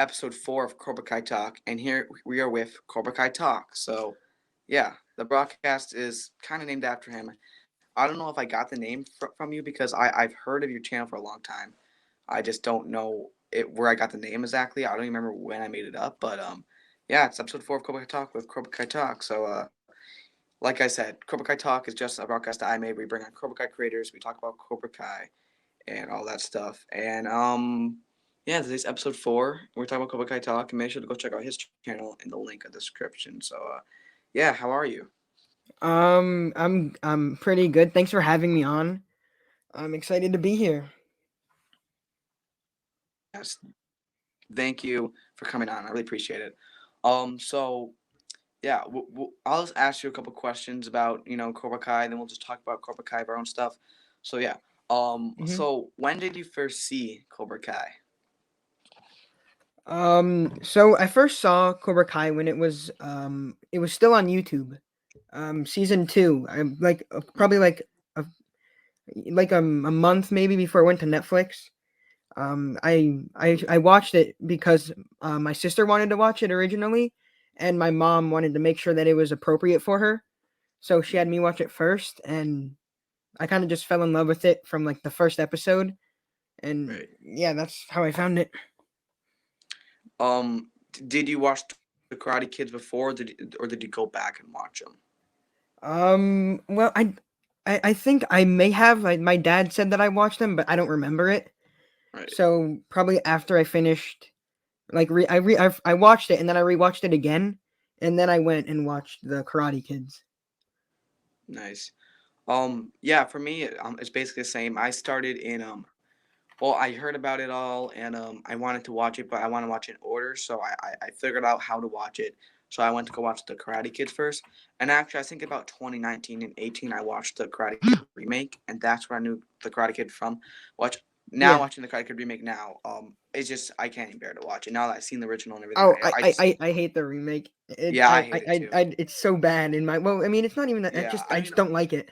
episode 4 of Cobra Kai Talk, and here we are with Cobra Kai Talk. So, yeah, the broadcast is kind of named after him. I don't know if I got the name from you because I've heard of your channel for a long time. I just don't know where I got the name exactly. I don't even remember when I made it up, but yeah, it's episode 4 of Cobra Kai Talk with Cobra Kai Talk. So, like I said, Cobra Kai Talk is just a broadcast that I made. We bring on Cobra Kai creators, we talk about Cobra Kai and all that stuff. And yeah, today's episode 4. We're talking about Cobra Kai Talk, and make sure to go check out his channel in the link of the description. So yeah, how are you? I'm pretty good. Thanks for having me on. I'm excited to be here. Yes, thank you for coming on. I really appreciate it. So yeah, I'll just ask you a couple questions about Cobra Kai, then we'll just talk about Cobra Kai, our own stuff. So yeah, hmm so when did you first see Cobra Kai? so I first saw Cobra Kai when it was still on YouTube. Season two. I'm like probably a, a month maybe before it went to Netflix. I watched it because my sister wanted to watch it originally, and my mom wanted to make sure that it was appropriate for her. So she had me watch it first, and I kind of just fell in love with it from like the first episode, and Right. yeah, that's how I found it. Did you watch the Karate Kids before, or did you go back and watch them? Well, I think I may have. My dad said that I watched them, but I don't remember it. Right. So probably after I finished, I watched it and then I rewatched it again, and then I went and watched the Karate Kids. Nice. Yeah, for me, it's basically the same. I started in well, I heard about it all, and I wanted to watch it, but I want to watch it in order, so I figured out how to watch it. So I went to go watch the Karate Kids first, and actually, I think about 2019 and 18, I watched the Karate Kid remake, and that's where I knew the Karate Kid from. Watch now, Yeah. watching the Karate Kid remake now, it's just I can't even bear to watch it now that I've seen the original and everything. Oh, I just I hate the remake. yeah, I hate it too. It's so bad in my. Well, I mean, it's not even that. Yeah, I I don't even just don't like it.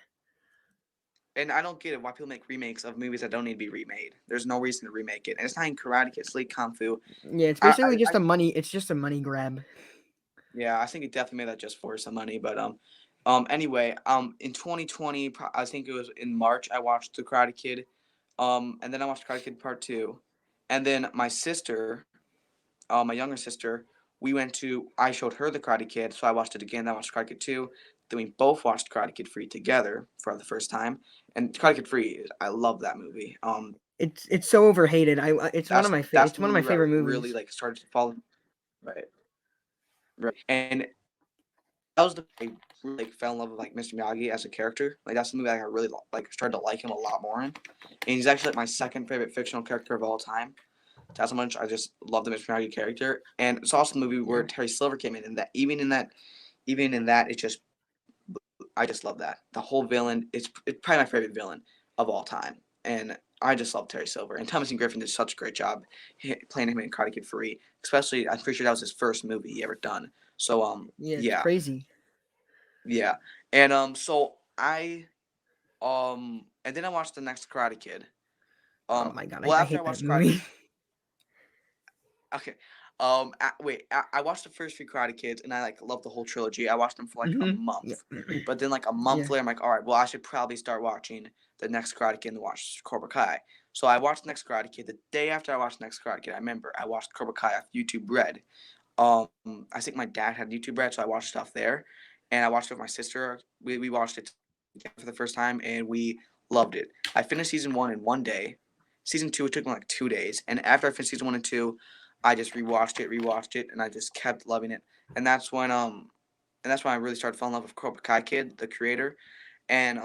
and I don't get it why people make remakes of movies that don't need to be remade. There's no reason to remake it, and it's not in Karate Kid, it's like Kung Fu. Yeah, it's I, basically I, just I a money. It's just a money grab. yeah, I think it definitely made that just for some money. But anyway, in 2020, I think it was in March, I watched The Karate Kid, and then I watched Karate Kid Part Two, and then my sister, my younger sister, we went to. I showed her The Karate Kid, so I watched it again. Then I watched Karate Kid Two. Then we both watched Karate Kid 3 together for the first time, and Karate Kid 3, I love that movie. It's so overhated. That's the It's one of movie my where I favorite really movies. like started to fall. Right, right, and that was the I really like fell in love with like Mr. Miyagi as a character. Like that's the movie I really like started to like him a lot more in. And he's actually like my second favorite fictional character of all time. That's how much I just love the Mr. Miyagi character. And it's also the movie where Yeah. Terry Silver came in, and that even in that, it's just I just love that. The whole villain, it's probably my favorite villain of all time, and I just love Terry Silver. And Thomas and Griffin did such a great job playing him in Karate Kid 3. Especially, I'm pretty sure that was his first movie he ever done. So Yeah, it's yeah, crazy. yeah, and so and then I watched the next Karate Kid. Oh my god, Well, I after I hate that watched Karate movie. Kid, okay, wait, I watched the first three Karate Kids, and I like loved the whole trilogy. I watched them for like a Yeah. month, but then like a month Yeah. later, I'm like, all right, well, I should probably start watching the next Karate Kid and watch Cobra Kai. So I watched the next Karate Kid. The day after I watched the next Karate Kid, I remember I watched Cobra Kai off YouTube Red. I think my dad had YouTube Red, so I watched stuff there, and I watched it with my sister. We watched it together for the first time, and we loved it. I finished season 1 in one day. Season 2 it took me like 2 days, and after I finished season 1 and 2, I just rewatched it, and I just kept loving it. And that's when I really started falling in love with Cobra Kai Kid, the creator, and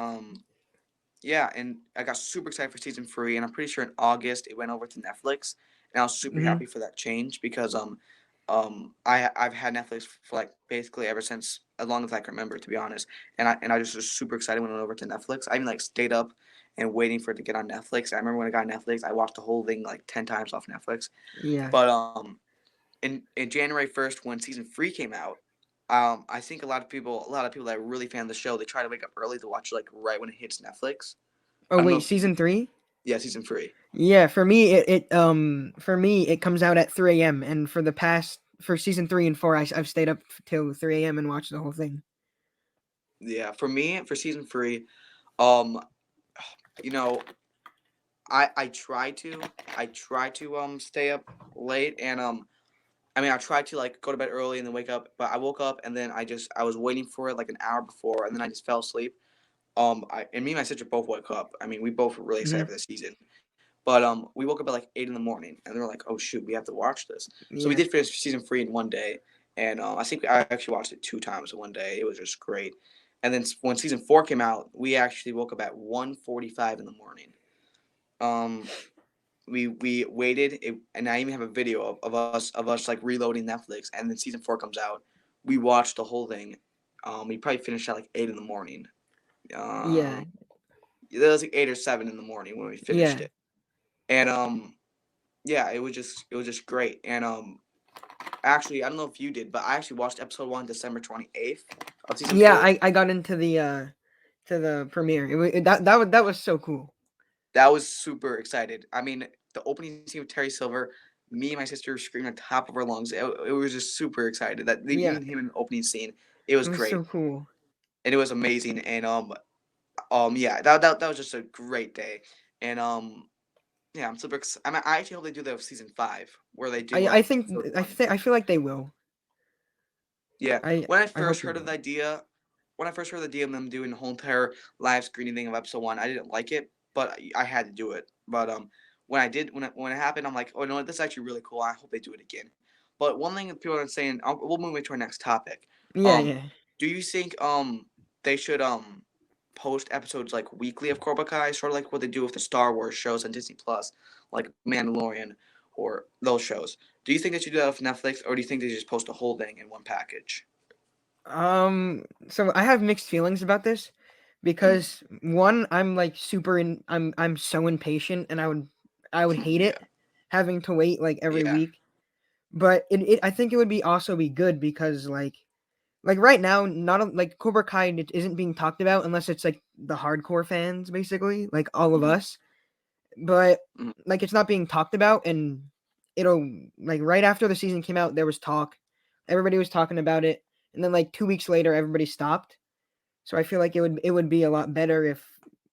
yeah, and I got super excited for season 3, and I'm pretty sure in August it went over to Netflix, and I was super hmm happy for that change because I've had Netflix for like basically ever since as long as I can remember, to be honest, and I just was super excited when it went over to Netflix. I even like stayed up and waiting for it to get on Netflix. I remember when it got on Netflix, I watched the whole thing like 10 times off Netflix. Yeah. But in January 1st when season 3 came out, I think a lot of people that are really fan of the show, they try to wake up early to watch it like right when it hits Netflix. Oh I don't know wait, if you season three. Yeah, season 3. Yeah, for me it comes out at 3 a.m. and for season 3 and 4 I've stayed up till 3 a.m. and watched the whole thing. Yeah, for me, for season 3, um, you know, I try to stay up late, and I mean, I tried to like go to bed early and then wake up, but I woke up and then I was waiting for it like an hour before, and then I just fell asleep. And me and my sister both woke up. I mean, we both were really excited Hmm. for the season, but we woke up at like 8 in the morning, and we were like, oh shoot, we have to watch this. So we Yeah, did finish season 3 in one day, and I think I actually watched it 2 times in one day. It was just great. And then when season 4 came out, we actually woke up at 1:45 in the morning. Um, we waited, and I even have a video of us like reloading Netflix, and then season 4 comes out. We watched the whole thing. We probably finished at like 8 in the morning. yeah, Um, it was like 8 or 7 in the morning when we finished yeah. it, and yeah, it was just great. And actually, I don't know if you did, but I actually watched episode 1 December 28th of season Yeah, 4. I got into the premiere. That was so cool. That was super excited. I mean, the opening scene with Terry Silver, me and my sister screamed at the top of our lungs. It was just super excited that me Yeah, and him in the opening scene. It was it was great, so cool. and it was amazing. And yeah, that was just a great day. And yeah, I'm super. I actually hope they do that with season 5, where they do I think episode 1. I feel like they will. Yeah, I when I I hope first they heard of the will. idea, when I first heard the idea of them doing the whole entire live screening thing of episode 1, I didn't like it, but I had to do it. But when I did, when it happened, I'm like, oh no, this is actually really cool. I hope they do it again. But one thing that people are saying, we'll move into our next topic. Yeah, Um, yeah. do you think they should post episodes like weekly of Cobra Kai, sort of like what they do with the Star Wars shows on Disney Plus, like Mandalorian or those shows? Do you think they should do that with Netflix, or do you think they just post the whole thing in one package? So I have mixed feelings about this Mm, because one, I'm so impatient and I would hate yeah, it having to wait like every yeah, week. But I think it would be also be good because like right now, not like Cobra Kai isn't being talked about unless it's like the hardcore fans, basically, like all of mhm, us. But mhm, like it's not being talked about, and it'll like right after the season came out, there was talk, everybody was talking about it, and then like 2 weeks later, everybody stopped. So I feel like it would be a lot better if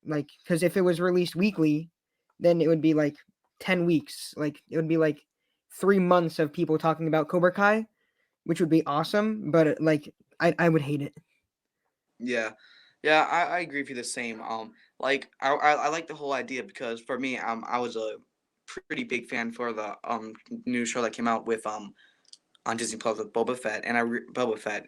because if it was released weekly, then it would be like 10 weeks, like it would be like 3 months of people talking about Cobra Kai, which would be awesome. But like I would hate it. yeah, yeah. I agree with you the same. Like I like the whole idea because for me, I was a pretty big fan for the new show that came out with on Disney Plus with Boba Fett, and Boba Fett.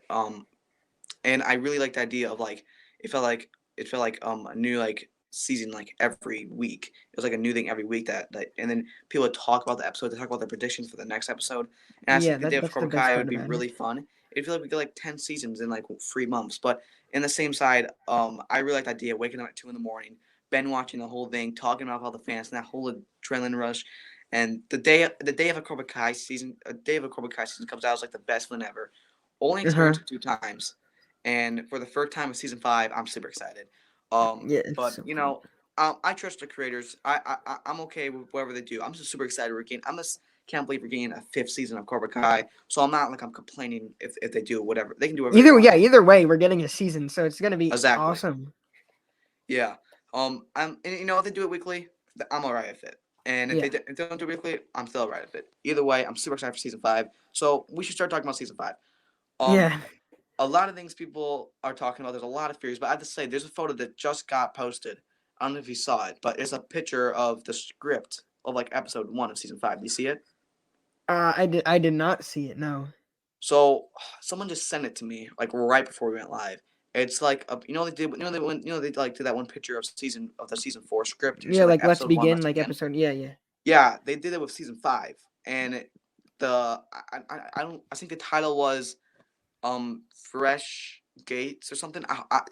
And I really liked the idea of like it felt like it felt like a new like season like every week. It was like a new thing every week that and then people would talk about the episode, they talk about their predictions for the next episode. And I Yeah, think the day of that's the Cobra best Kai part would be about it. really fun. It'd feel like we get like 10 seasons in like 3 months. But in the same side, I really like the idea of waking up at 2 in the morning, Ben watching the whole thing, talking about all the fans and that whole adrenaline rush. And the day of a Cobra Kai season, a day of a Cobra Kai season comes out is like the best one ever. Only Uh huh. experienced it 2 times, and for the third time of season 5, I'm super excited. Yeah, it's But so you cool. know, I trust the creators. I'm okay with whatever they do. I'm just super excited we're getting. I'm just can't believe we're getting a fifth season of Cobra Kai. So I'm not like I'm complaining if they do whatever they can do whatever they want. Either way, we're getting a season, so it's gonna be Exactly. awesome. Yeah. And if they do it weekly, I'm alright with it. And Yeah, if they don't do it weekly, I'm still alright with it. Either way, I'm super excited for season 5. So we should start talking about season 5. Um, yeah. a lot of things people are talking about. There's a lot of theories, but I have to say, there's a photo that just got posted. I don't know if you saw it, but it's a picture of the script of like episode 1 of season 5. Do you see it? I did not see it. No. So someone just sent it to me like right before we went live. It's like they did they like did that one picture of the season 4 script. It Yeah, said like like let's episode 1, begin, let's like begin. episode. Yeah, yeah. Yeah, they did it with season 5, and I don't I think the title was Fresh Gates or something.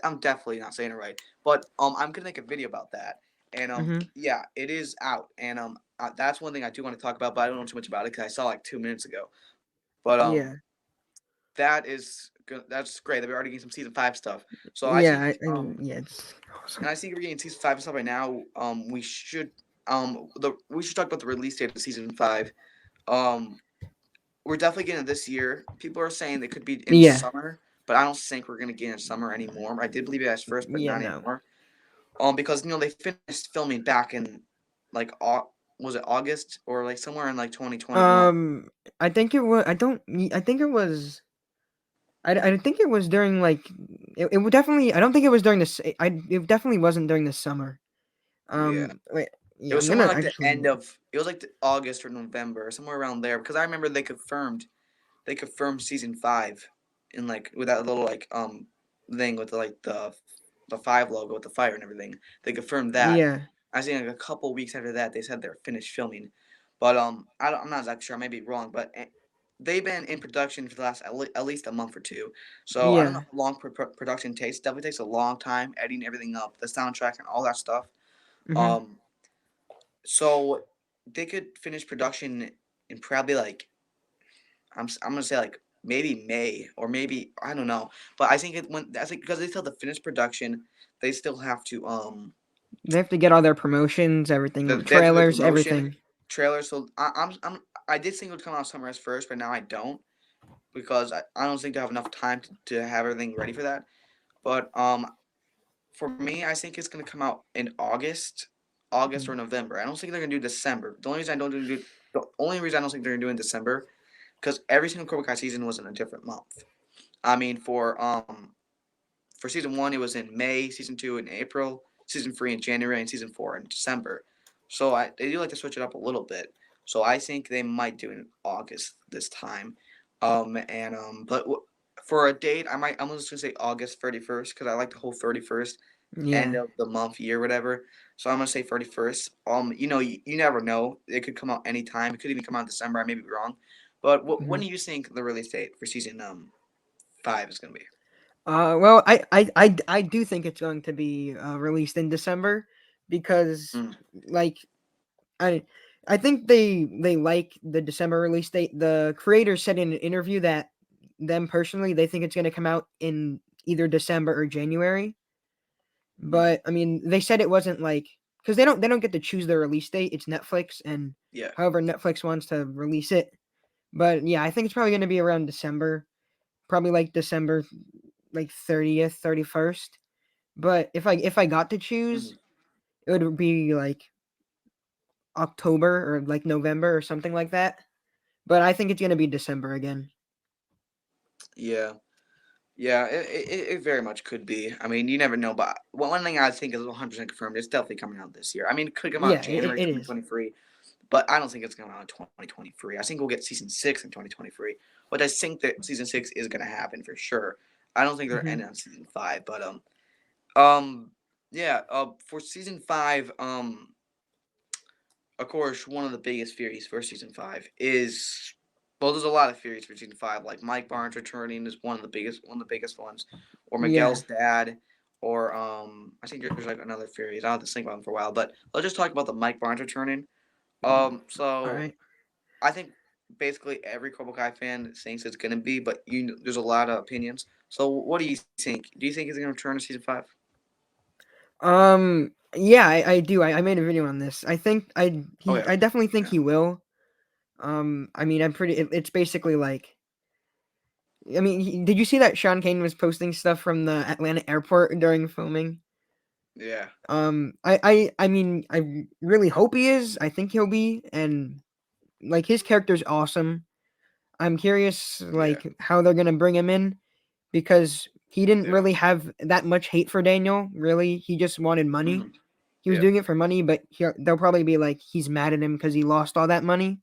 I'm definitely not saying it right, but I'm gonna make a video about that. And Mhm. yeah, it is out, and that's one thing I do want to talk about, but I don't know too much about it because I saw like 2 minutes ago. But Yeah. that's great that we're already getting some season 5 stuff. So I Yeah. think Yeah. It's awesome. and I think we're getting season 5 stuff right now. We should. we should talk about the release date of season 5. Um, we're definitely getting it this year. People are saying it could be in Yeah, summer, but I don't think we're gonna get it in summer anymore. I did believe it as first, but yeah, not no. anymore. Because they finished filming back in like was it August or like somewhere in like 2021. Um, I think it was. I don't. I think it was. I think it was during like. It would definitely. I don't think it was during this. It definitely wasn't during the summer. Yeah, Wait. it Yeah, was I'm somewhere gonna like the actually. end of. It was like the August or November, somewhere around there. Because I remember they confirmed season 5, in like with that little like thing with the 5 logo with the fire and everything. They confirmed that. Yeah. I think like a couple weeks after that, they said they're finished filming. But I'm not exactly sure. I may be wrong, but they've been in production for the last at least a month or two. So I don't know Yeah. how long production takes. Definitely takes a long time editing everything up, the soundtrack and all that stuff. Mhm. Um, so they could finish production in probably like I'm gonna say like maybe May or maybe I don't know. But I think because they still have to finish production, they still have to They have to get all their promotions, everything, they have to do the trailers, promotion everything. trailer. So I did think it would come out summer as first, but now I don't because I don't think they have enough time to have everything ready for that. But for me, I think it's gonna come out in August or November. I don't think they're gonna do December. The only reason I don't think they're gonna do it in December because every single Cobra Kai season was in a different month. I mean, for season 1, it was in May. Season 2 in April. Season 3 in January, and season 4 in December. So they do like to switch it up a little bit. So I think they might do it in August this time. And but for a date, I'm just gonna say August 31st because I like the whole 31st end Yeah. of the month, year, whatever. So I'm gonna say 31st. You never know. It could come out anytime. It could even come out in December. I may be wrong. But when Mhm. do you think the release date for season 5 is gonna be? Well, I do think it's going to be released in December because, Mm, like, I I think they like the December release date. The creator said in an interview that them personally they think it's going to come out in either December or January. mm, But I mean, they said it wasn't like because they don't get to choose their release date. It's Netflix, and yeah. however Netflix wants to release it. But yeah, I think it's probably going to be around December, probably like December like 30th, 31st. But if I got to choose, Mhm. it would be like October or like November or something like that. But I think it's gonna be December again. Yeah. Yeah, it very much could be. I mean, you never know, but one thing I think is 100% confirmed, it's definitely coming out this year. I mean, it could come out in Yeah, January it is. 2023, but I don't think it's going to come out in 2023. I think we'll get season 6 in 2023, but I think that season 6 is going to happen for sure. I don't think they're Hmm. ending on season 5, but um yeah, for season 5, of course, one of the biggest theories for season 5 is, well, there's a lot of theories for season 5. Like Mike Barnes returning is one of the biggest ones, or Yeah. Miguel's dad, or I think there's like another theory. I'll have to think about them for a while, but let's just talk about the Mike Barnes returning. All So right. I think basically every Cobra Kai fan thinks it's gonna be, but there's a lot of opinions. So what do you think? Do you think he's gonna return to season 5? Yeah, I do. I made a video on this. I think Okay. I definitely think Yeah. he will. I mean, it's basically like. I mean, did you see that Sean Kane was posting stuff from the Atlanta airport during filming? Yeah. I mean, I really hope he is. I think he'll be, and like his character's awesome. I'm curious, Yeah. like how they're gonna bring him in because he didn't Yeah. really have that much hate for Daniel. Really, he just wanted money. Hmm. He was Yeah. doing it for money, but they'll probably be like he's mad at him because he lost all that money.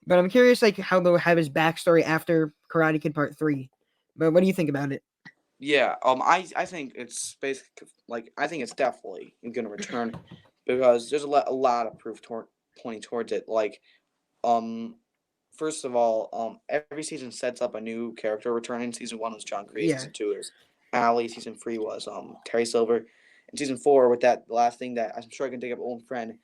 But I'm curious, like how they'll have his backstory after Karate Kid Part 3. But what do you think about it? Yeah, I think it's basically like I think it's definitely gonna return because there's a lot of proof pointing towards it. Like, um, first of all, every season sets up a new character returning. Season 1 was John Crease. Yeah. Season 2 was Ali. Season 3 was Terry Silver. And season 4 with that last thing that I'm sure I can dig up old friend.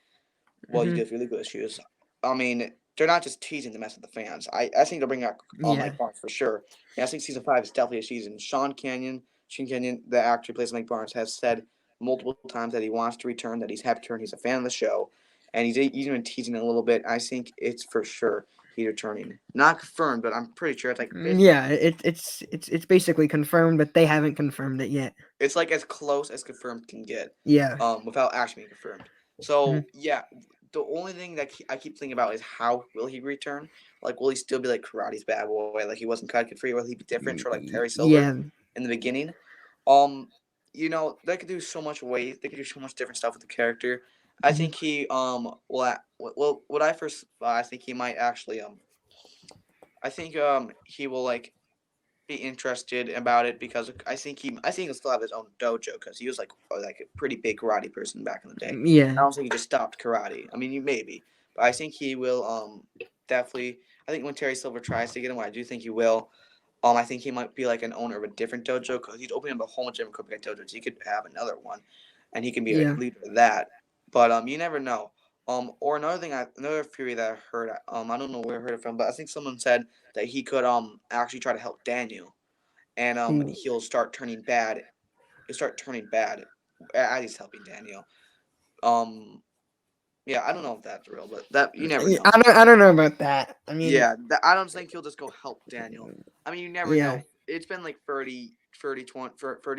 Well, you Hmm. did with legal issues. I mean, they're not just teasing to mess with the fans. I think they'll bring out Yeah. Mike Barnes for sure. And I think season 5 is definitely a season. Shane Canyon, the actor who plays Mike Barnes, has said multiple times that he wants to return, that he's happy to return. He's a fan of the show. and he's even teasing it a little bit. I think it's for sure he's returning. Not confirmed, but I'm pretty sure it's like basically Yeah, it's basically confirmed, but they haven't confirmed it yet. it's like as close as confirmed can get, Yeah. without actually being confirmed. Mhm. So yeah, the only thing that I keep thinking about is how will he return? Like, will he still be like karate's bad boy, like he wasn't cut free? Will he be different, sort of like Terry Silver Yeah. in the beginning? Um, they could do so much ways. They could do so much different stuff with the character. I Mhm. think he well what I first I think he might actually I think he will like be interested about it because I think he'll still have his own dojo because he was like a pretty big karate person back in the day. I Yeah. don't think he just stopped karate. I mean, you maybe, but I think he will definitely. I think when Terry Silver tries to get him, I do think he will. I think he might be like an owner of a different dojo because he's opening up a whole bunch of different Cobra dojos. He could have another one, and he can be a Yeah. leader of that. But you never know. Or another thing, another theory that I heard. I don't know where I heard it from, but I think someone said that he could actually try to help Daniel, and Ooh. he'll start turning bad. He'll start turning bad as he's helping Daniel. Um, yeah, I don't know if that's real, but that you never know. I don't know about that. I mean, Yeah, I don't think he'll just go help Daniel. I mean, you never yeah. know. It's been like 30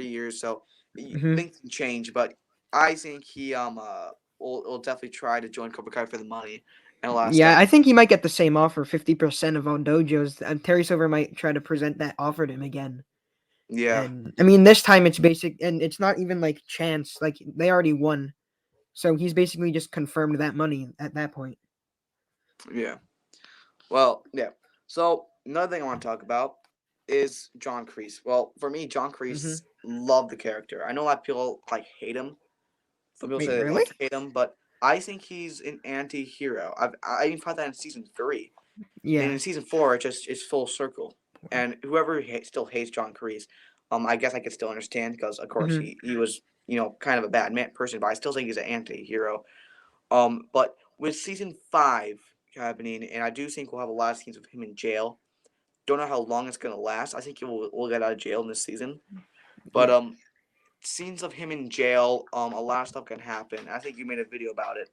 years, so Hmm. things can change. But I think he will definitely try to join Cobra Kai for the money and all that Yeah, stuff. I think he might get the same offer, 50% of all dojos. And Terry Silver might try to present that offer to him again. Yeah, And I mean, this time it's basic, and it's not even like chance. Like they already won, so he's basically just confirmed that money at that point. yeah. Well, yeah. So another thing I want to talk about is John Crease. Well, for me, John Hmm. Crease love the character. I know a lot of people like hate him. Some people Wait, say they really? love to hate him, but I think he's an anti-hero. I even found that in season 3. And Yeah. in season 4, it's full circle. And whoever still hates John Kreese, I guess I could still understand because of course Hmm. he was kind of a bad person, but I still think he's an anti-hero. But with season 5 happening, and I do think we'll have a lot of scenes of him in jail. Don't know how long it's gonna last. I think we'll get out of jail in this season. But Yeah. scenes of him in jail, a lot of stuff can happen. I think you made a video about it.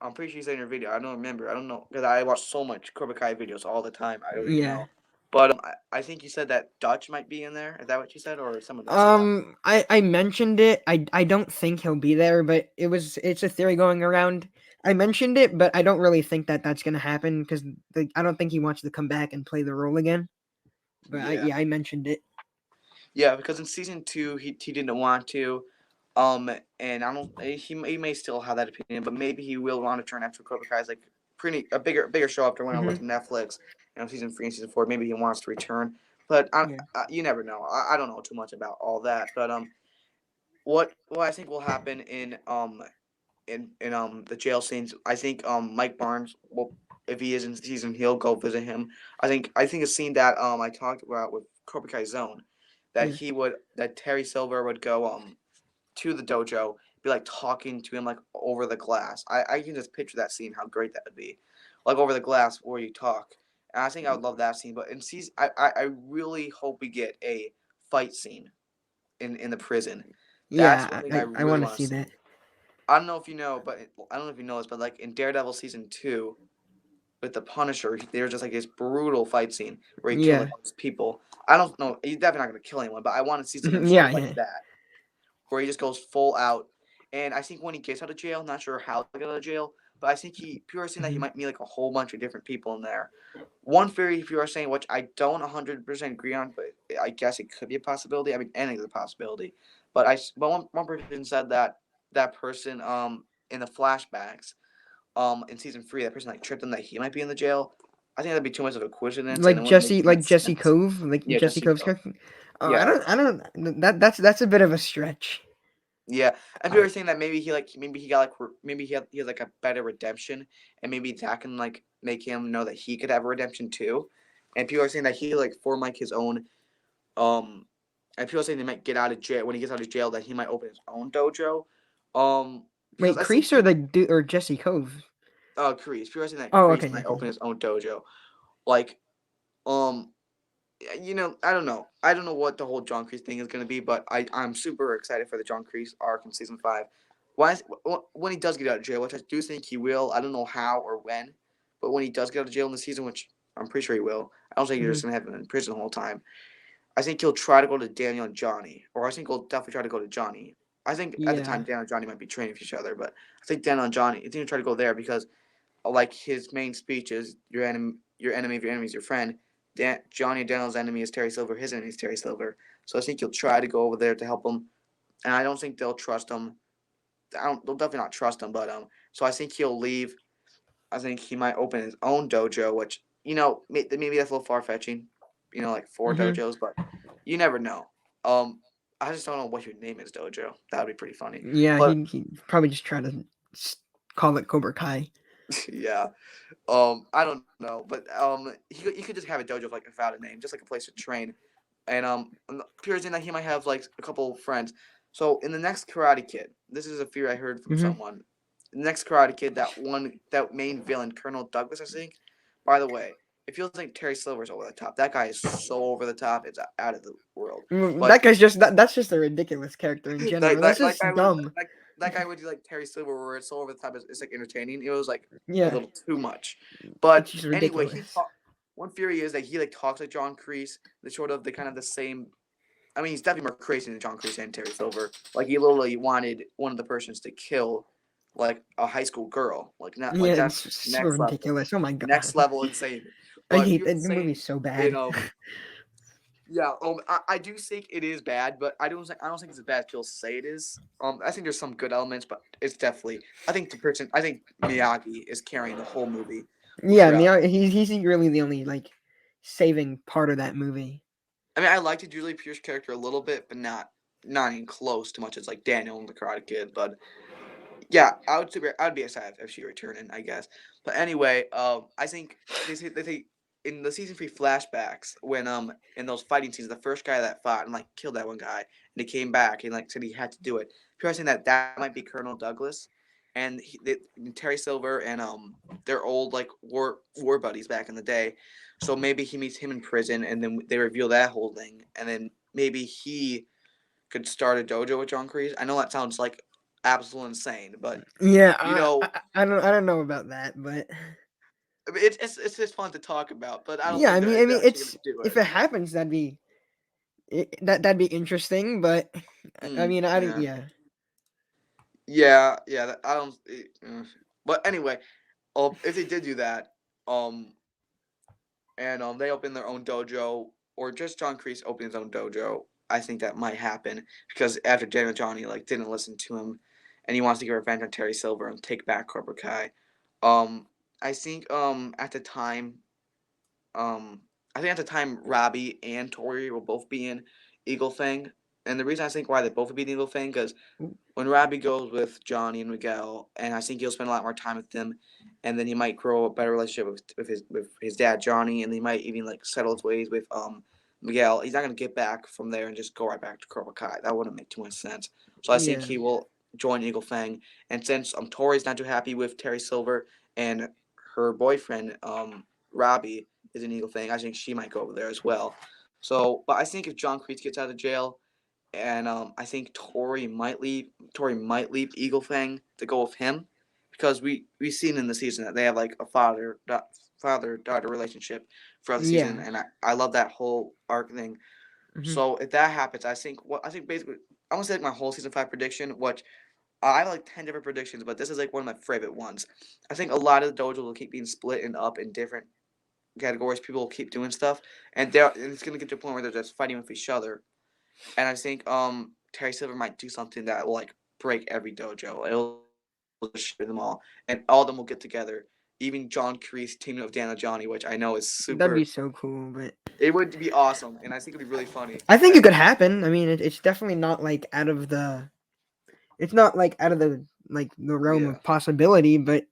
I'm pretty sure you said in your video. I don't remember. I don't know because I watch so much Cobra Kai videos all the time. I don't even Yeah. know. But I think you said that Dutch might be in there. Is that what you said, or someone else said that? I mentioned it. I don't think he'll be there, but it's a theory going around. I mentioned it, but I don't really think that that's gonna happen because I don't think he wants to come back and play the role again. But Yeah, I mentioned it. yeah. Because in season 2, he didn't want to. And I don't. He may still have that opinion, but maybe he will want to turn after Cobra Kai is like pretty a bigger show after went over Hmm. to Netflix. Season 3 and season 4, maybe he wants to return. But Yeah. you never know. I don't know too much about all that. But what I think will happen in the jail scenes. I think Mike Barnes will, if he is in season, he'll go visit him. I think a scene that I talked about with Cobra Kai Zone, Yeah. that Terry Silver would go to the dojo, be like talking to him like over the glass. I can just picture that scene, how great that would be, like over the glass where you talk. And I think I would love that scene. But in season, I really hope we get a fight scene in the prison. That's one Yeah. thing I I really want to want to see that. see. I don't know if you know, but I don't know if you know this, but like in Daredevil season 2 with the Punisher, there's just like this brutal fight scene where he killed like Yeah. all these people. I don't know, he's definitely not gonna kill anyone, but I want to see something sort Yeah. of like Yeah. that where he just goes full out. And I think when he gets out of jail, not sure how to get out of jail, but I think people are saying that he Hmm. might meet like a whole bunch of different people in there. One theory people are saying, which I don't 100% agree on, but I guess it could be a possibility. I mean, anything's a possibility. But one person said that that person in the flashbacks in season 3, that person like tripped him that he might be in the jail. I think that'd be too much of a coincidence, and it wouldn't make too Like much Jesse sense. Cove, like Yeah, Jesse Cove's Jessica. character. Oh, Yeah, I don't. That's a bit of a stretch. yeah, and people I are saying that maybe he got maybe he has like a better redemption, and maybe that can like make him know that he could have a redemption too. And people are saying that he like form like his own um, and people are saying they might get out of jail when he gets out of jail that he might open his own dojo. Because Wait, I think Crease or the or Jesse Cove? Crease. People are saying that Oh, Crease okay, might okay. open his own dojo. Like um, I don't know. I don't know what the whole John Kreese thing is gonna be, but I'm super excited for the John Kreese arc in season 5. when he does get out of jail, which I do think he will. I don't know how or when, but when he does get out of jail in the season, which I'm pretty sure he will, I don't think you're Hmm. just gonna have him in prison the whole time. I think he'll try to go to Daniel and Johnny, or I think he'll definitely try to go to Johnny. I think at the time Yeah. Daniel and Johnny might be training with each other, but I think Daniel and Johnny, I think he'll try to go there because like his main speech is your enemy of your enemy is your friend. Johnny Daniel's enemy is Terry Silver. His enemy is Terry Silver. So I think he'll try to go over there to help him, and I don't think they'll trust him. They'll definitely not trust him, but so I think he'll leave. I think he might open his own dojo, which maybe that's a little far fetching, like four Hmm. dojos, but you never know. Um, I just don't know what your name is dojo. That would be pretty funny, Yeah, but he probably just try to call it Cobra Kai. yeah. I don't know, but he could just have a dojo without a name, just like a place to train, and appears in that he might have like a couple friends. So in the next Karate Kid, this is a fear I heard from Hmm. someone. The next Karate Kid, that main villain, Colonel Douglas, I think. By the way, it feels like Terry Silver's over the top. That guy is so over the top, it's out of the world. But That guy's just that's just a ridiculous character in general. That's that just guy would dumb. that guy would do like Terry Silver, where it's so over the top, it's like entertaining. It was like a Yeah, little too much. it's But just anyway, ridiculous. one theory is that he like talks like John Creese. The sort of the kind of the same. I mean, he's definitely more crazy than John Creese and Terry Silver. Like he literally wanted one of the persons to kill like a high school girl. Like not Yeah, like it's that's so ridiculous. Oh my next god, level insane. I But hate here's that. the The saying movie's so in bad. yeah, I do think it is bad, but I don't think it's as bad as people say it is. I think there's some good elements, but it's definitely I think Miyagi is carrying the whole movie Yeah, throughout. he's really the only like saving part of that movie. I mean, I liked Julie Pierce's character a little bit, but not even close to much as like Daniel in the Karate Kid. But yeah, I would be excited if she returned, I guess. But anyway, I think they say in the season 3 flashbacks when in those fighting scenes, the first guy that fought and like killed that one guy, and he came back and like said he had to do it. People are saying that that might be Colonel Douglas, and Terry Silver and they're old like war buddies back in the day, so maybe he meets him in prison, and then they reveal that whole thing, and then maybe he could start a dojo with John Kreese. I know that sounds like absolutely insane, but Yeah, you know, I don't know about that, but I mean, it's just fun to talk about. But I don't yeah, think they're actually gonna it's do if it. it happens, that'd be interesting. But I mean, I don't. Yeah, Yeah, yeah. I don't. But anyway, if they did do that, um, and they open their own dojo, or just John Kreese opening his own dojo, I think that might happen because after Daniel Johnny like didn't listen to him, and he wants to get revenge on Terry Silver and take back Cobra Kai. Um, I think at the time I think at the time Robbie and Tori will both be in Eagle Fang, and the reason I think why they both would be in Eagle Fang because when Robbie goes with Johnny and Miguel, and I think he'll spend a lot more time with them, and then he might grow a better relationship with his dad Johnny, and he might even like settle his ways with Miguel. He's not gonna get back from there and just go right back to Cobra Kai. That wouldn't make too much sense. So I think yeah, he will join Eagle Fang, and since Tori's not too happy with Terry Silver and her boyfriend Robbie is an Eagle Fang, I think she might go over there as well. So, but I think if John Kreese gets out of jail, and I think Tori might leave. Tori might leave Eagle Fang to go with him, because we've seen in the season that they have like a father daughter relationship throughout the season, yeah. and I love that whole arc thing. Hmm. So if that happens, I think basically I'm gonna say like my whole season 5 prediction, which I have like 10 different predictions, but this is like one of my favorite ones. I think a lot of the dojos will keep being split and up in different categories. People will keep doing stuff, and it's gonna get to a point where they're just fighting with each other, and I think Terry Silver might do something that will like break every dojo. It'll just share them all, and all of them will get together. Even John Kreese teaming up with Dana Johnny, which I know is That'd be super. so cool. But It would be awesome, and I think it'd be really funny. I think it And could happen. I mean, it's definitely not like out of the. It's not like out of the the realm yeah, of possibility. But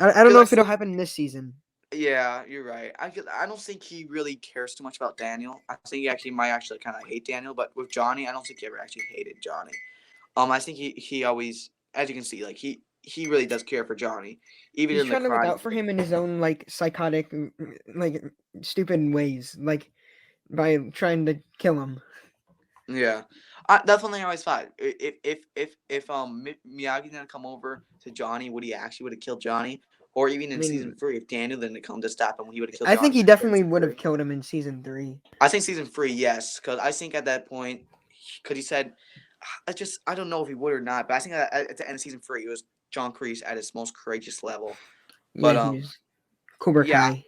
I don't because know I if it'll see. happen this season. Yeah, you're right. I don't think he really cares too much about Daniel. I think he actually might actually kind of hate Daniel, but with Johnny, I don't think he ever actually hated Johnny. I think he always, as you can see, like he really does care for Johnny, even He's in the trying to look Karate out for Kid. him in his own like psychotic, like stupid ways, like by trying to kill him. Yeah, That's one thing I always thought. If Miyagi didn't come over to Johnny, would he actually would have killed Johnny? Or even I in season mean, 3, if Daniel didn't come to stop him, he would have killed I think Johnny he for sure in definitely season would have 3. killed him in season 3. I think season 3, yes, because I think at that point, because he said, I don't know if he would or not, but I think at the end of season 3, it was John Kreese at his most courageous level. Yeah, But he's Cobra yeah, Kai.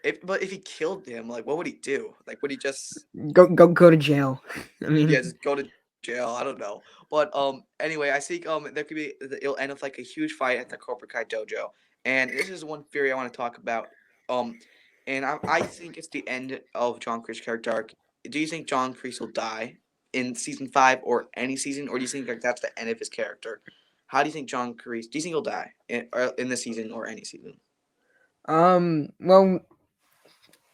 if he killed him, like, what would he do? Like, would he just Go to jail. I yeah, mean, just go to jail. I don't know. But anyway, I think there could be it'll end with like a huge fight at the Cobra Kai dojo, and this is one theory I want to talk about. Um, and I think it's the end of John Kreese's character arc. Do you think John Kreese will die in season 5 or any season, or do you think like that's the end of his character? How do you think John Kreese? Do you think he'll die in this season or any season? well,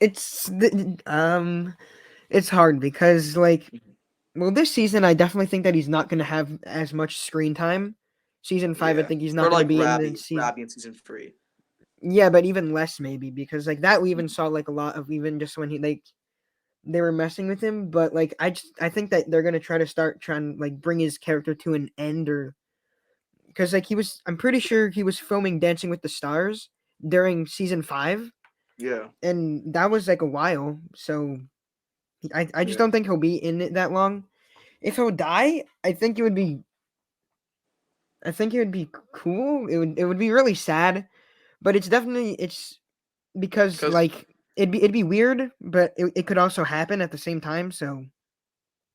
it's hard because like, Mhm. well, this season I definitely think that he's not gonna have as much screen time. Season 5, I Yeah, think he's not sort of gonna like be in the season. Robbie in season 3. Yeah, but even less maybe because like that we even Mhm. saw like a lot of even just when he like they were messing with him. But like I think that they're gonna try to start trying like bring his character to an end or because like I'm pretty sure he was filming Dancing with the Stars during season 5, Yeah, and that was like a while. So I just yeah, don't think he'll be in it that long. If he'll die, I think it would be cool. It would be really sad, but it's because because like it'd be weird, but it could also happen at the same time. So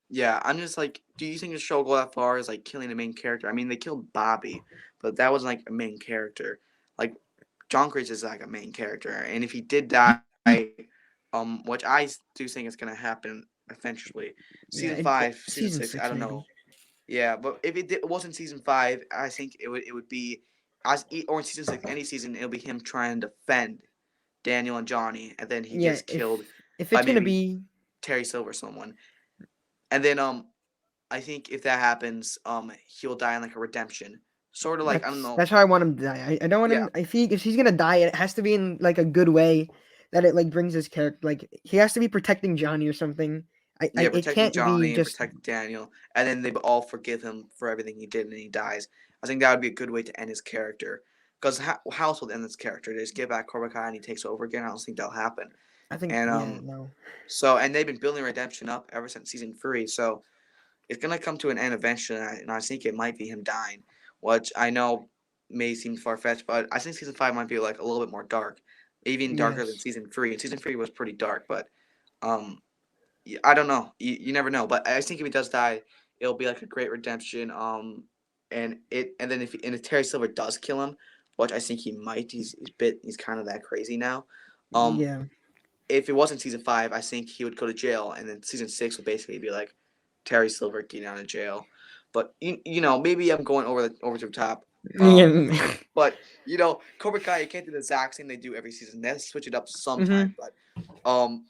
yeah, I'm just like, do you think the show will go that far as like killing the main character? I mean, they killed Bobby, but that wasn't like a main character. Like John Kreese is like a main character, and if he did die, which do think is gonna happen eventually, season yeah, 5, season season 6, I don't 6 know. maybe. Yeah, but if it wasn't season 5, I think it would be or in season 6, any season, it'll be him trying to defend Daniel and Johnny, and then he Yeah, gets killed if by it's gonna maybe be Terry Silver or someone, and then I think if that happens, he'll die in like a redemption, sort of like I don't know. that's how I want him to die. I don't want Yeah, him if he's gonna die, it has to be in like a good way that it like brings his character like he has to be protecting Johnny or something. yeah, It protecting can't be Johnny and just protecting Daniel, and then they all forgive him for everything he did, and he dies. I think that would be a good way to end his character. Because how else would end his character? They just give back Cobra Kai and he takes over again. I don't think that'll happen. I think And yeah, no. and they've been building redemption up ever since season 3. So it's gonna come to an end eventually, and I think it might be him dying, which I know may seem far fetched, but I think season 5 might be like a little bit more dark, even darker than Yes. season 3. And season 3 was pretty dark, but um, I don't know. You never know, but I think if he does die, it'll be like a great redemption. And then if Terry Silver does kill him, which I think he might, he's kind of that crazy now. Um, Yeah. if it wasn't season 5, I think he would go to jail, and then season 6 would basically be like Terry Silver getting out of jail. But maybe I'm going over to the top. Yeah. But Cobra Kai, you can't do the exact same they do every season. They switch it up hmm sometime. But um,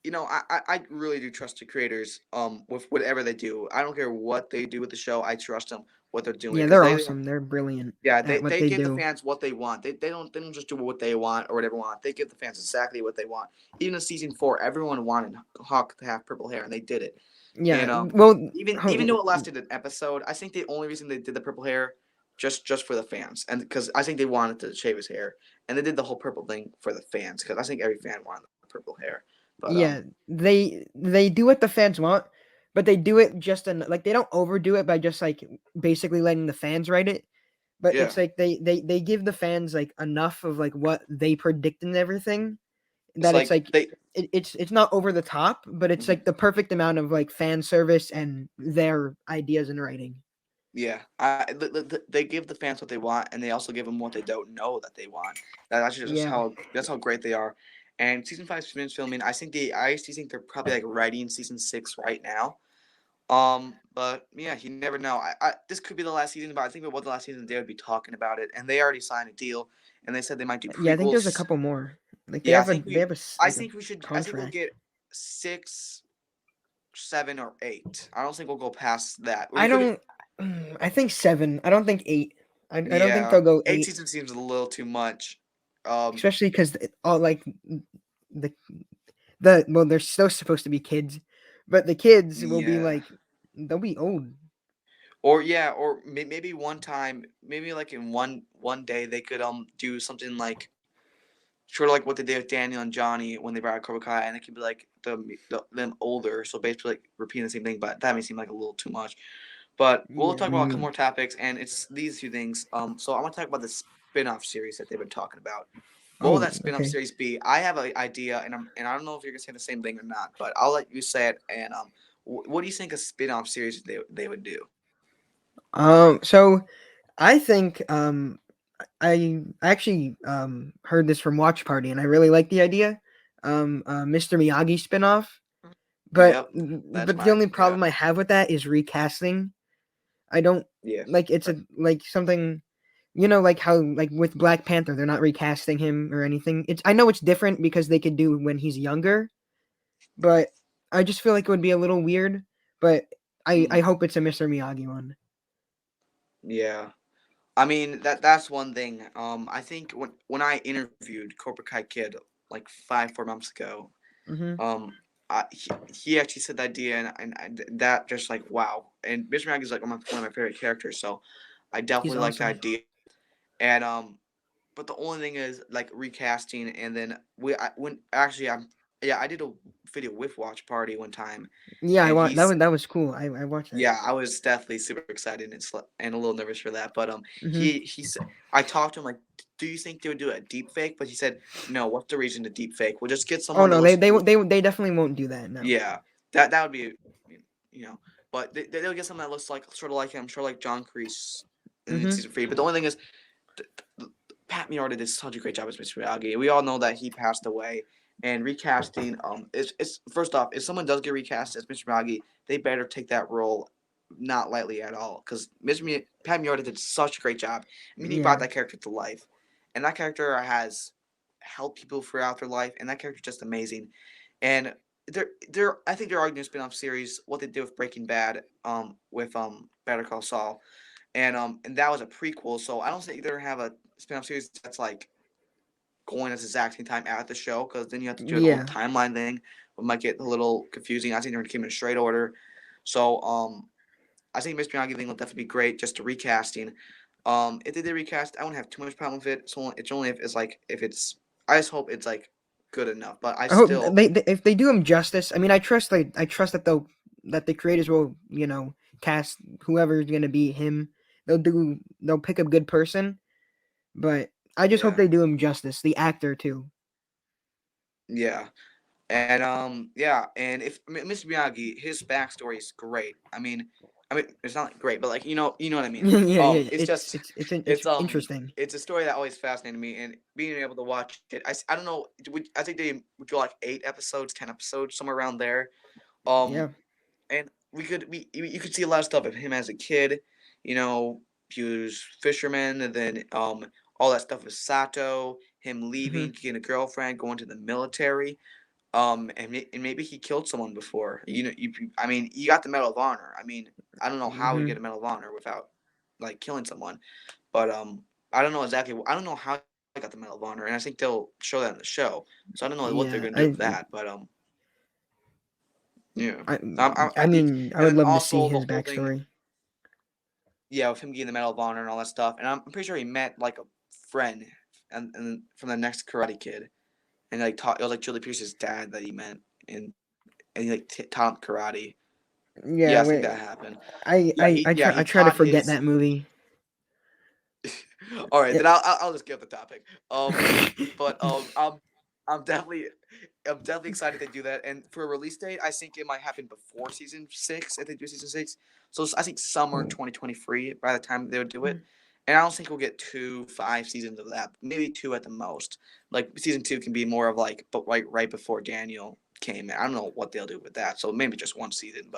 I really do trust the creators with whatever they do. I don't care what they do with the show. I trust them what they're doing Yeah, because they're they awesome. They're brilliant yeah, they, at what they they give the do. fans what they want. They don't just do what they want or whatever want. They give the fans exactly what they want. Even in season 4, everyone wanted Hawk to have purple hair, and they did it. Yeah. And Well, even though it lasted an episode, I think the only reason they did the purple hair just for the fans, and because I think they wanted to shave his hair, and they did the whole purple thing for the fans because I think every fan wanted the purple hair. But yeah, they do what the fans want, but they do it just like they don't overdo it by just like basically letting the fans write it. But yeah, it's like they give the fans like enough of like what they predict and everything it's that it's like like it's not over the top, but it's mhm. like the perfect amount of like fan service and their ideas in writing. Yeah, they give the fans what they want, and they also give them what they don't know that they want. That's just Yeah. how great they are. And season 5 finished filming. I actually think they're probably like writing season 6 right now. But yeah, you never know. This could be the last season, but I think if it was the last season, they would be talking about it, and they already signed a deal, and they said they might do Yeah, I think there's a prequels. couple more. Like Yeah, they have I like a think we should. I think we'll contract. get 6, 7, or 8. I don't think we'll go past that. We I could. don't. I think 7. I don't think 8. I don't think Yeah, they'll go 8 8, seasons seems a little too much. Um, especially because all like the well, they're still supposed to be kids, but the kids will be yeah, like They'll be old. Or yeah, or maybe one time, maybe like in one day they could do something like sort of like what they did with Daniel and Johnny when they brought out Cobra Kai, and it could be like them older, so basically like repeating the same thing, but that may seem like a little too much. But we'll Yeah. talk about a couple more topics, and it's these two things. So I want to talk about the spin-off series that they've been talking about. What will Oh, that spin-off okay. series be? I have an idea, and I don't know if you're gonna say the same thing or not, but I'll let you say it. And what do you think a spin-off series they would do? So I think I actually heard this from Watch Party, and I really like the idea. Mr. Miyagi spinoff, but Yep, that's but the mine. only Yeah, problem I have with that is recasting. I don't yeah, like it's a like something, like how like with Black Panther they're not recasting him or anything. It's I know it's different because they could do when he's younger, but I just feel like it would be a little weird. But I mm, hope it's a Mr. Miyagi one. yeah. I mean that's one thing. I think when I interviewed Cobra Kai Kid like 5 4 months ago, Mhm. um, he actually said the idea, and that just like wow. And Mr. Miyagi is like one of my favorite characters, so I He's definitely like the awesome. idea. And but the only thing is like recasting, and then when actually I did a video with Watch Party one time, Yeah, I and want that was cool. I watched that. yeah, I was definitely super excited and and a little nervous for that. But Mhm. he said I talked to him like, do you think they would do a deep fake? But he said no. What's the reason to deep fake? We'll just get Oh someone that no, looks they definitely won't do that. No. yeah, that would be, you know, but they'll get someone that looks like sort of like him, sort of like John Crease in Mhm. season 3. But the only thing is, th- Pat Miorda did such a great job as Mr. Miyagi. We all know that he passed away, and recasting is first off, if someone does get recast as Mr. Miyagi, they better take that role not lightly at all because Pat Miorda did such a great job. I mean, he brought Yeah. that character to life, and that character has helped people throughout their life, and that character is just amazing. And I think they're arguing a spin-off series what they did with Breaking Bad with Better Call Saul, and that was a prequel, so I don't think they're gonna have a spin-off series that's like going at the exact same time at the show because then you have to do the whole Yeah. timeline thing. It might get a little confusing. I think they're gonna keep it in straight order. So I think Mr. Miyagi thing will definitely be great just to recasting. If they did recast, I wouldn't have too much problem with it. So it's only if it's like if it's I just hope it's like good enough. But I I hope still they if they do him justice. I mean, I trust that that the creators will cast whoever's gonna be him. They'll pick a good person, but I just hope yeah. they do him justice. The actor too. Yeah. And yeah, and if I mean, Mr. Miyagi, his backstory is great. I mean it's not like great, but like you know what I mean. Yeah, yeah. It's just It's it's interesting. it's a story that always fascinated me, and being able to watch it. I don't know. I think they would go like 8 episodes, 10 episodes, somewhere around there. Um, Yeah. and we you could see a lot of stuff of him as a kid. You know, he was fisherman, and then all that stuff with Sato, him Mhm. leaving, getting a girlfriend, going to the military. And maybe he killed someone before. You know, I mean, you got the Medal of Honor. I mean, I don't know how you get Mhm. a Medal of Honor without like killing someone, but I don't know exactly. I don't know how I got the Medal of Honor, and I think they'll show that in the show. So I don't know what they're Yeah. gonna do with that, but yeah. I I I think, mean, I and would then love to see also the his whole thing, backstory. yeah, with him getting the Medal of Honor and all that stuff, and I'm pretty sure he met like a friend, and from the next Karate Kid, and like taught it was like Julie Pierce's dad that he met, and he like taught him karate. Yeah, Yeah. I think that Wait. happened. Yeah, I he try to taught forget his. that movie. All right, Yeah. then I'll just give the topic. But I'm definitely I'm definitely excited to do that. And for a release date, I think it might happen before season 6 if they do season 6. So I think summer Oh. 2023 by the time they would do it. And I don't think we'll get 5 seasons of that. Maybe 2 at the most. Like season 2 can be more of like, but right before Daniel came in. I don't know what they'll do with that. So maybe just 1 season.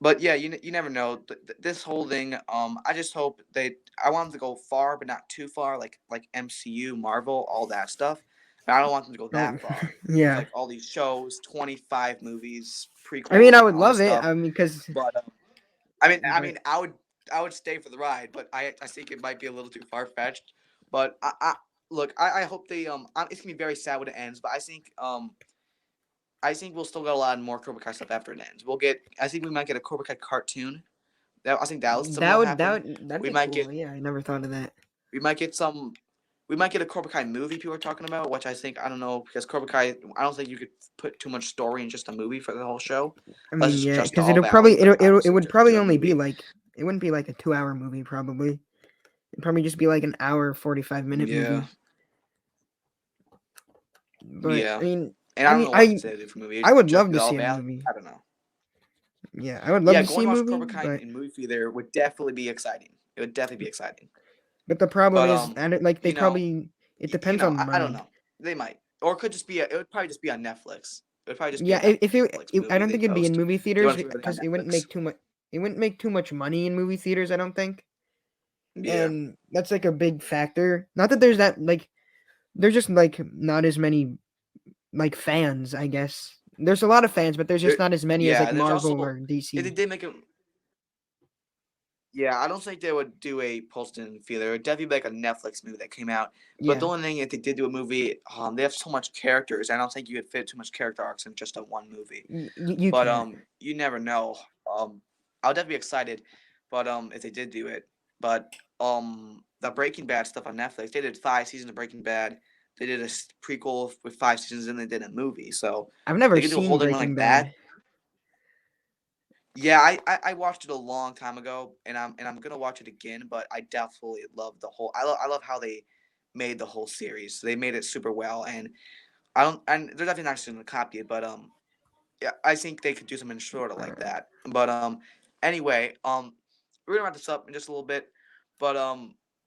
But yeah, you never know. This whole thing, I just hope I want them to go far, but not too far, like MCU, Marvel, all that stuff. But I don't want them to go Oh. that far with Yeah. like all these shows, 25 movies, I mean, I prequels, and would all this love it. stuff. I mean, because But I but mean, I would stay for the ride, but I think it might be a little too far fetched. But I look, I hope they it's gonna be very sad when it ends, but I think I think we'll still get a lot more Cobra Kai stuff after it ends. I think we might get a Cobra Kai cartoon. I think that was something That that'll would happen. that'd We be might get cool. Yeah, I never thought of that. we might get some. We might get a Cobra Kai movie people are talking about, which I don't know because Cobra Kai. I don't think you could put too much story in just a movie for the whole show. I Unless mean, it's yeah, just because all it'll Valley, probably but it obviously would probably to a only be movie. like it wouldn't be like a 2 hour movie. Probably it'd probably just be like an hour 45 minute Yeah, movie. But yeah. I mean, And I I don't mean, know what to do for a movie. I would Just love be to all see a Valley. movie. I don't know. Yeah, I would love Yeah, to see going a to watch movie, Cobra Kai but in movie theater would definitely be exciting. It would definitely be exciting. the problem But is, and like they you know, probably it depends on I don't money. know. They might, or it could just be. It would probably just be on Netflix. It would probably just be a Yeah, Netflix I movie don't they think it'd be in post. movie They theaters want to put everything on because it wouldn't Netflix. make too much. It wouldn't make too much money in movie theaters. I don't think, Yeah. and that's like a big factor. Not that there's that like there's just like not as many like fans. I guess there's a lot of fans, but there's just There, not as many as like yeah. There's Marvel also or if they DC. did make it. Yeah, I don't think they would do a Poston feeler. It would definitely be like a Netflix movie that came out. But the Yeah, only thing, if they did do a movie, they have so much characters. I don't think you could fit too much character arcs in just a one movie. you But can't. you never know. I'll definitely be excited. But if they did do it, but the Breaking Bad stuff on Netflix, they did 5 seasons of Breaking Bad. They did a prequel with 5 seasons, and they did a movie. So I've they never could do a seen whole thing like Breaking that. Bad. Yeah, I watched it a long time ago, and I'm gonna watch it again. But I definitely love the whole. I love how they made the whole series. They made it super well, and I don't. And they're definitely not going to copy it, but yeah, I think they could do something sort of like Uh, that. But anyway, we're gonna wrap this up in just a little bit. But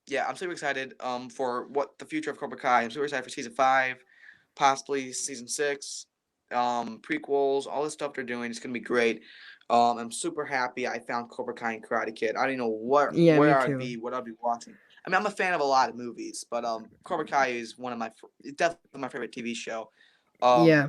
yeah, I'm super excited for what the future of Cobra Kai. I'm super excited for season 5, possibly season 6, prequels, all this stuff they're doing. It's gonna be great. I'm super happy I found Cobra Kai and Karate Kid. I don't know yeah, me where I'd too. be, what I'd be watching. I mean, I'm a fan of a lot of movies, but Cobra Kai is one of it's definitely my favorite TV show. Um, Yeah,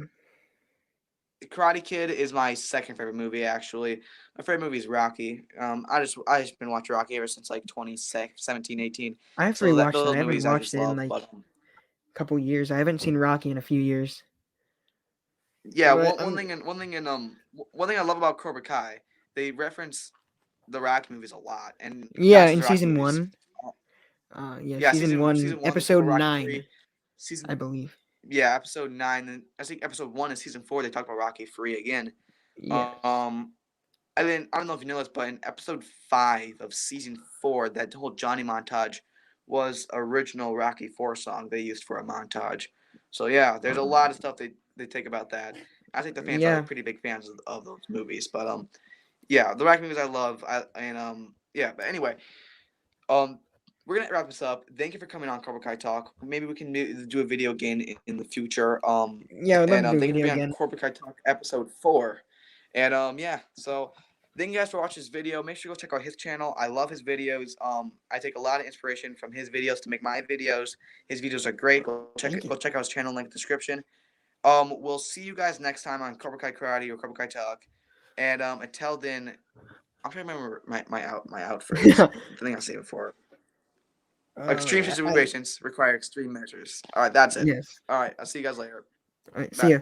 Karate Kid is my second favorite movie. Actually, my favorite movie is Rocky. I just been watching Rocky ever since like 2017, 18. I have to So rewatch that. those I haven't movies I watched just it in love. like But a couple years. I haven't seen Rocky in a few years. yeah, But one thing I love about Cobra Kai, they reference the Rocky movies a lot, and yeah, not just in the Rocky season movies. 1. Yeah, Yeah, season season 1, season one is episode before Rocky 9, 3. Season I believe. Yeah, episode 9. And I think episode 1 is season 4. They talk about Rocky 3 again. Yes. Um, And then I don't know if you know this, but in episode 5 of season 4, that whole Johnny montage was original Rocky 4 song they used for a montage. So yeah, there's a lot of stuff they take about that. I think the fans are Yeah. pretty big fans of those movies. But yeah, the Rocky movies I love. Yeah. But anyway, um, we're gonna wrap this up. Thank you for coming on Cobra Kai Talk. Maybe we can do a video again in the future. Yeah, I would love And to do a thank you for video being on again. Cobra Kai Talk episode 4. And yeah, so thank you guys for watching this video. Make sure you go check out his channel. I love his videos. I take a lot of inspiration from his videos to make my videos. His videos are great. Thank Go you. check out his channel link in the description. We'll see you guys next time on Cobra Kai Karate or Cobra Kai Talk. And until then, I'm trying to remember my out phrase. The thing I say before. Extreme I situations require extreme measures. All right, that's it. yes. All right, I'll see you guys later. All right, see Bye. ya.